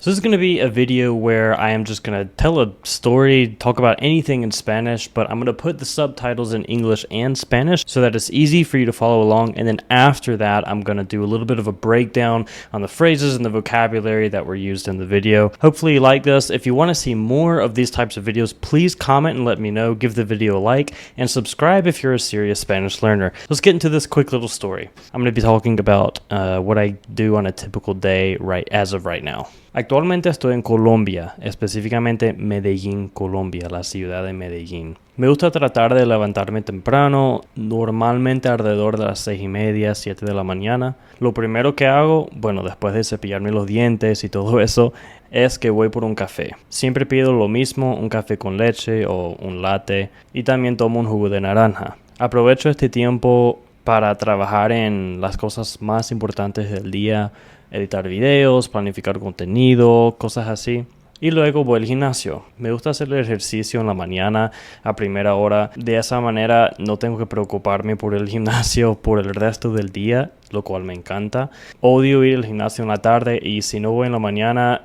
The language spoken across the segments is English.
So this is going to be a video where I am just going to tell a story, talk about anything in Spanish, but I'm going to put the subtitles in English and Spanish so that it's easy for you to follow along. And then after that, I'm going to do a little bit of a breakdown on the phrases and the vocabulary that were used in the video. Hopefully you like this. If you want to see more of these types of videos, please comment and let me know. Give the video a like and subscribe if you're a serious Spanish learner. Let's get into this quick little story. I'm going to be talking about what I do on a typical day as of right now. Actualmente estoy en Colombia, específicamente Medellín, Colombia, la ciudad de Medellín. Me gusta tratar de levantarme temprano, normalmente alrededor de las 6:30, 7 de la mañana. Lo primero que hago, bueno, después de cepillarme los dientes y todo eso, es que voy por un café. Siempre pido lo mismo, un café con leche o un latte, y también tomo un jugo de naranja. Aprovecho este tiempo para trabajar en las cosas más importantes del día, editar videos, planificar contenido, cosas así. Y luego voy al gimnasio. Me gusta hacer el ejercicio en la mañana a primera hora. De esa manera no tengo que preocuparme por el gimnasio por el resto del día, lo cual me encanta. Odio ir al gimnasio en la tarde y si no voy en la mañana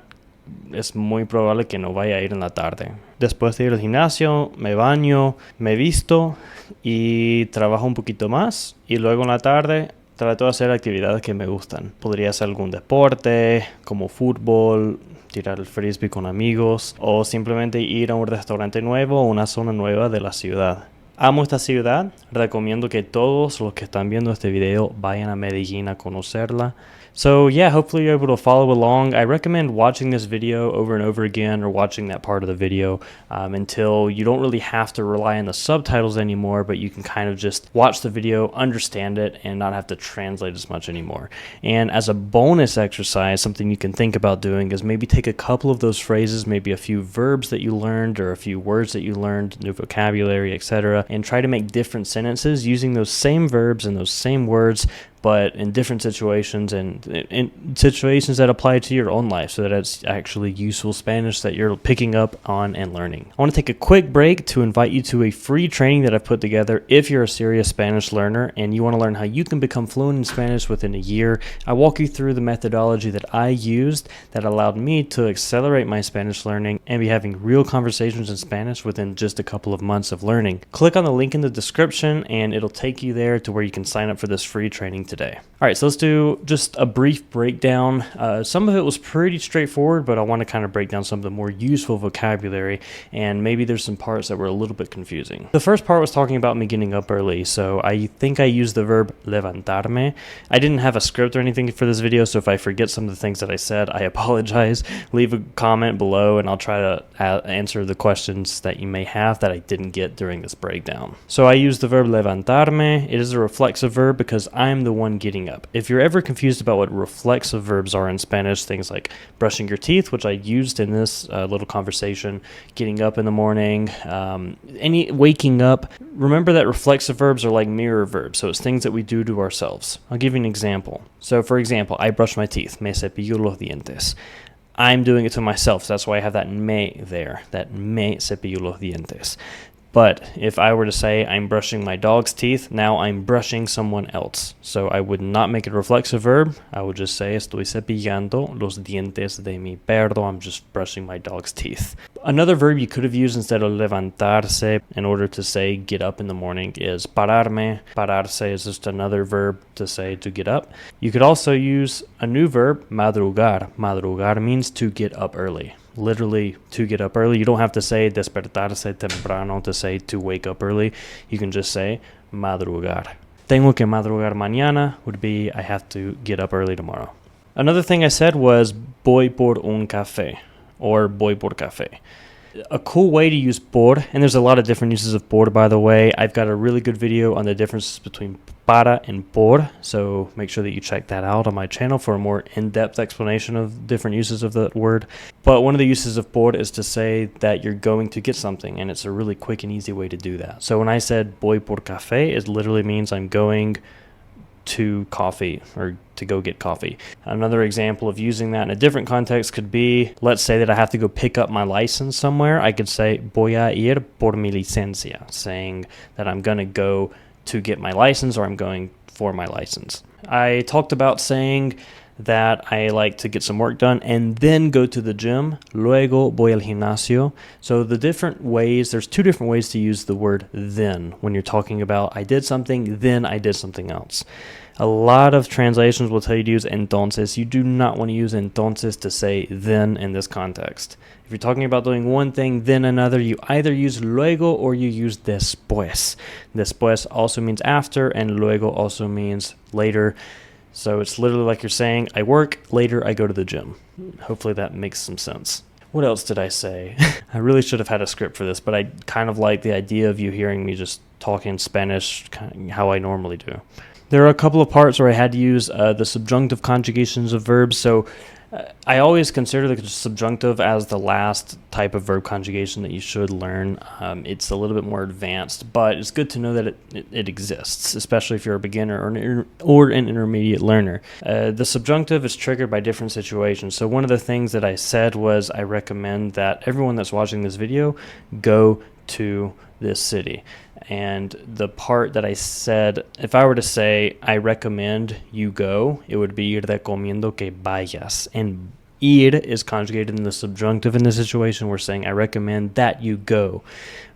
es muy probable que no vaya a ir en la tarde. Después de ir al gimnasio, me baño, me visto y trabajo un poquito más. Y luego en la tarde trato de hacer actividades que me gustan. Podría ser algún deporte, como fútbol, tirar el frisbee con amigos, o simplemente ir a un restaurante nuevo o una zona nueva de la ciudad. Amo esta ciudad. Recomiendo que todos los que están viendo este video vayan a Medellín a conocerla. So yeah, hopefully you're able to follow along. I recommend watching this video over and over again or watching that part of the video until you don't really have to rely on the subtitles anymore, but you can kind of just watch the video, understand it, and not have to translate as much anymore. And as a bonus exercise, something you can think about doing is maybe take a couple of those phrases, maybe a few verbs that you learned or a few words that you learned, new vocabulary, etc., and try to make different sentences using those same verbs and those same words, but in different situations and in situations that apply to your own life so that it's actually useful Spanish that you're picking up on and learning. I want to take a quick break to invite you to a free training that I've put together if you're a serious Spanish learner and you want to learn how you can become fluent in Spanish within a year. I walk you through the methodology that I used that allowed me to accelerate my Spanish learning and be having real conversations in Spanish within just a couple of months of learning. Click on the link in the description and it'll take you there to where you can sign up for this free training today. All right, so let's do just a brief breakdown. Some of it was pretty straightforward, but I want to kind of break down some of the more useful vocabulary, and maybe there's some parts that were a little bit confusing. The first part was talking about me getting up early, so I think I used the verb levantarme. I didn't have a script or anything for this video, so if I forget some of the things that I said, I apologize. Leave a comment below, and I'll try to answer the questions that you may have that I didn't get during this breakdown. So I used the verb levantarme. It is a reflexive verb because I'm the one getting up. If you're ever confused about what reflexive verbs are in Spanish, things like brushing your teeth, which I used in this little conversation, getting up in the morning, waking up, remember that reflexive verbs are like mirror verbs, so it's things that we do to ourselves. I'll give you an example. So for example, I brush my teeth, me cepillo los dientes. I'm doing it to myself, so that's why I have that me there, that me cepillo los dientes. But if I were to say I'm brushing my dog's teeth, now I'm brushing someone else. So I would not make it a reflexive verb. I would just say estoy cepillando los dientes de mi perro. I'm just brushing my dog's teeth. Another verb you could have used instead of levantarse in order to say get up in the morning is pararme. Pararse is just another verb to say to get up. You could also use a new verb, madrugar. Madrugar means to get up early. Literally to get up early. You don't have to say despertarse temprano to say to wake up early. You can just say madrugar. Tengo que madrugar mañana would be I have to get up early tomorrow. Another thing I said was voy por un café or voy por café. A cool way to use por, and there's a lot of different uses of por, by the way. I've got a really good video on the differences between para and por, so make sure that you check that out on my channel for a more in-depth explanation of different uses of that word. But one of the uses of por is to say that you're going to get something, and it's a really quick and easy way to do that. So when I said voy por café, it literally means I'm going to coffee or to go get coffee. Another example of using that in a different context could be, let's say that I have to go pick up my license somewhere. I could say voy a ir por mi licencia, saying that I'm going to go to get my license or I'm going for my license. I talked about saying that I like to get some work done and then go to the gym. Luego voy al gimnasio. So the different ways, there's two different ways to use the word then when you're talking about I did something, then I did something else. A lot of translations will tell you to use entonces. You do not want to use entonces to say then in this context. If you're talking about doing one thing, then another, you either use luego or you use después. Después also means after, and luego also means later. So it's literally like you're saying, I work, later I go to the gym. Hopefully that makes some sense. What else did I say? I really should have had a script for this, but I kind of like the idea of you hearing me just talking Spanish kind of how I normally do. There are a couple of parts where I had to use the subjunctive conjugations of verbs. So I always consider the subjunctive as the last type of verb conjugation that you should learn. It's a little bit more advanced, but it's good to know that it exists, especially if you're a beginner or an intermediate learner. The subjunctive is triggered by different situations. So one of the things that I said was I recommend that everyone that's watching this video go to this city. And the part that I said, if I were to say, I recommend you go, it would be recomiendo que vayas. And ir is conjugated in the subjunctive in this situation. We're saying, I recommend that you go.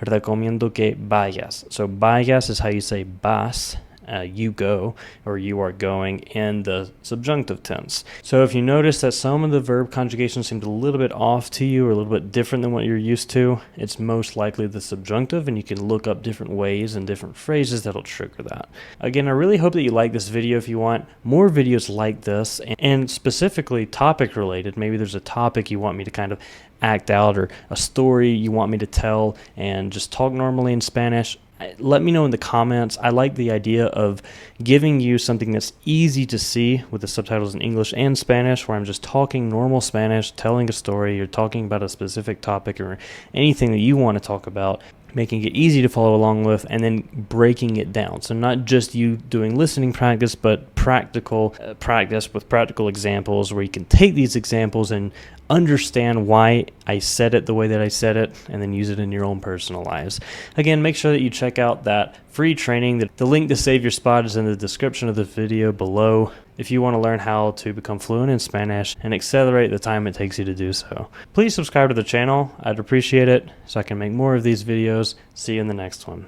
Recomiendo que vayas. So vayas is how you say vas. You go, or you are going, in the subjunctive tense. So if you notice that some of the verb conjugations seemed a little bit off to you or a little bit different than what you're used to, it's most likely the subjunctive, and you can look up different ways and different phrases that'll trigger that. Again, I really hope that you like this video. If you want more videos like this, and specifically topic related, maybe there's a topic you want me to kind of act out, or a story you want me to tell and just talk normally in Spanish, let me know in the comments. I like the idea of giving you something that's easy to see with the subtitles in English and Spanish, where I'm just talking normal Spanish, telling a story, you're talking about a specific topic or anything that you want to talk about, making it easy to follow along with, and then breaking it down. So not just you doing listening practice, but practical practice with practical examples where you can take these examples and understand why I said it the way that I said it, and then use it in your own personal lives. Again, make sure that you check out that free training. The link to save your spot is in the description of the video below if you want to learn how to become fluent in Spanish and accelerate the time it takes you to do so. Please subscribe to the channel. I'd appreciate it so I can make more of these videos. See you in the next one.